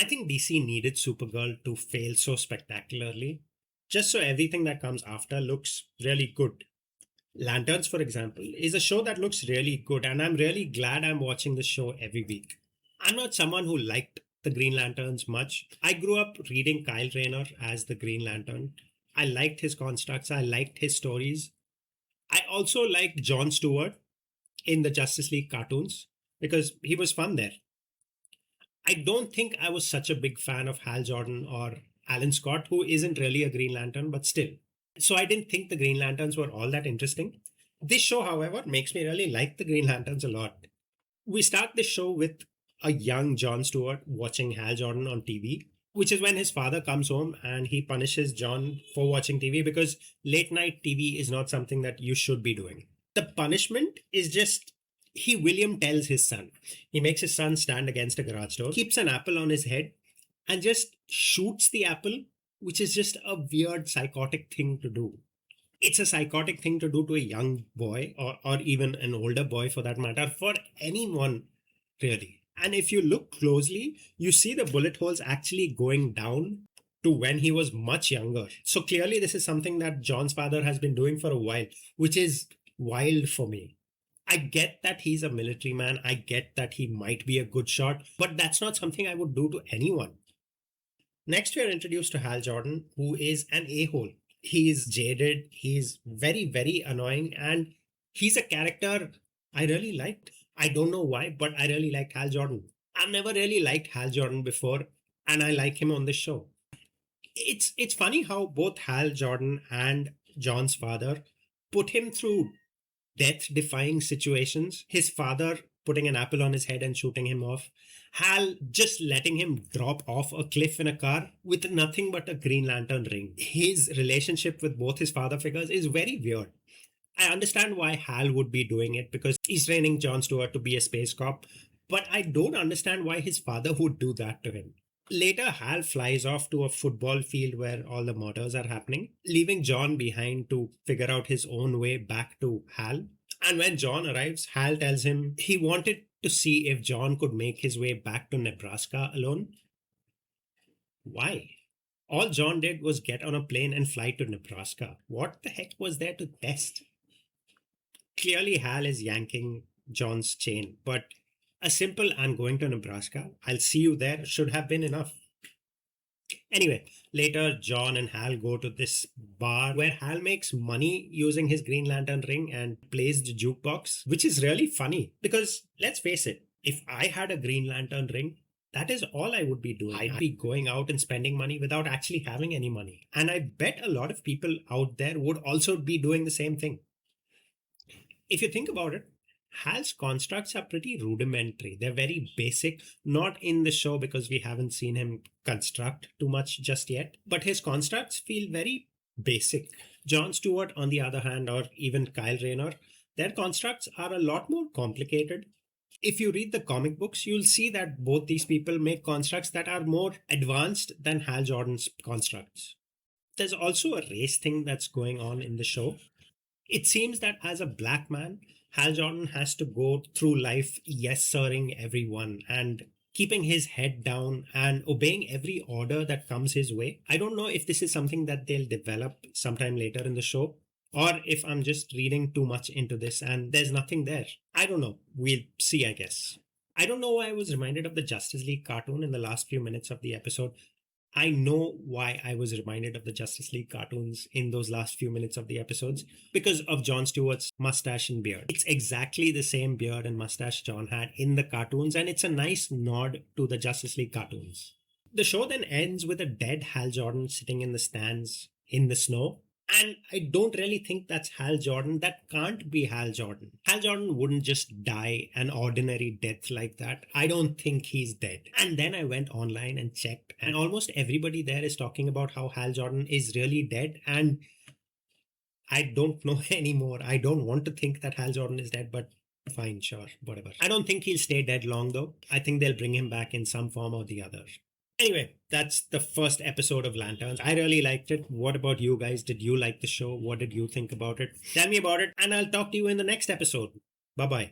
I think DC needed Supergirl to fail so spectacularly, just so everything that comes after looks really good. Lanterns, for example, is a show that looks really good, and I'm really glad I'm watching the show every week. I'm not someone who liked the Green Lanterns much. I grew up reading Kyle Rayner as the Green Lantern. I liked his constructs, I liked his stories. I also liked Jon Stewart in the Justice League cartoons because he was fun there. I don't think I was such a big fan of Hal Jordan or Alan Scott, who isn't really a Green Lantern, but still. So I didn't think the Green Lanterns were all that interesting. This show, however, makes me really like the Green Lanterns a lot. We start the show with a young Jon Stewart watching Hal Jordan on TV, which is when his father comes home and he punishes John for watching TV because late night TV is not something that you should be doing. The punishment is just William tells his son. He makes his son stand against a garage door, keeps an apple on his head, and just shoots the apple, which is just a weird psychotic thing to do. It's a psychotic thing to do to a young boy or even an older boy for that matter, for anyone really. And if you look closely, you see the bullet holes actually going down to when he was much younger. So clearly, this is something that John's father has been doing for a while, which is wild for me. I get that he's a military man. I get that he might be a good shot, but that's not something I would do to anyone. Next, we are introduced to Hal Jordan, who is an a-hole. He's jaded, he's very, very annoying, and he's a character I really liked. I don't know why, but I really liked Hal Jordan. I've never really liked Hal Jordan before, and I like him on this show. It's funny how both Hal Jordan and John's father put him through death-defying situations. His father putting an apple on his head and shooting him off. Hal just letting him drop off a cliff in a car with nothing but a Green Lantern ring. His relationship with both his father figures is very weird. I understand why Hal would be doing it because he's training Jon Stewart to be a space cop, but I don't understand why his father would do that to him. Later, Hal flies off to a football field where all the murders are happening, leaving John behind to figure out his own way back to Hal. And when John arrives, Hal tells him he wanted to see if John could make his way back to Nebraska alone. Why? All John did was get on a plane and fly to Nebraska. What the heck was there to test? Clearly, Hal is yanking John's chain, but a simple "I'm going to Nebraska, I'll see you there" should have been enough. Anyway, later John and Hal go to this bar where Hal makes money using his Green Lantern ring and plays the jukebox, which is really funny because let's face it, if I had a Green Lantern ring, that is all I would be doing. I'd be going out and spending money without actually having any money. And I bet a lot of people out there would also be doing the same thing. If you think about it, Hal's constructs are pretty rudimentary. They're very basic, not in the show because we haven't seen him construct too much just yet, but his constructs feel very basic. Jon Stewart, on the other hand, or even Kyle Rayner, their constructs are a lot more complicated. If you read the comic books, you'll see that both these people make constructs that are more advanced than Hal Jordan's constructs. There's also a race thing that's going on in the show. It seems that as a black man, Hal Jordan has to go through life yes-sirring everyone and keeping his head down and obeying every order that comes his way. I don't know if this is something that they'll develop sometime later in the show, or if I'm just reading too much into this and there's nothing there. I don't know. We'll see, I guess. I don't know why I was reminded of the Justice League cartoon in the last few minutes of the episode. I know why I was reminded of the Justice League cartoons in those last few minutes of the episodes, because of Jon Stewart's mustache and beard. It's exactly the same beard and mustache John had in the cartoons, and it's a nice nod to the Justice League cartoons. The show then ends with a dead Hal Jordan sitting in the stands in the snow. And I don't really think that's Hal Jordan. That can't be Hal Jordan. Hal Jordan wouldn't just die an ordinary death like that. I don't think he's dead. And then I went online and checked, and almost everybody there is talking about how Hal Jordan is really dead. And I don't know anymore. I don't want to think that Hal Jordan is dead, but fine, sure, whatever. I don't think he'll stay dead long though. I think they'll bring him back in some form or the other. Anyway, that's the first episode of Lanterns. I really liked it. What about you guys? Did you like the show? What did you think about it? Tell me about it, and I'll talk to you in the next episode. Bye-bye.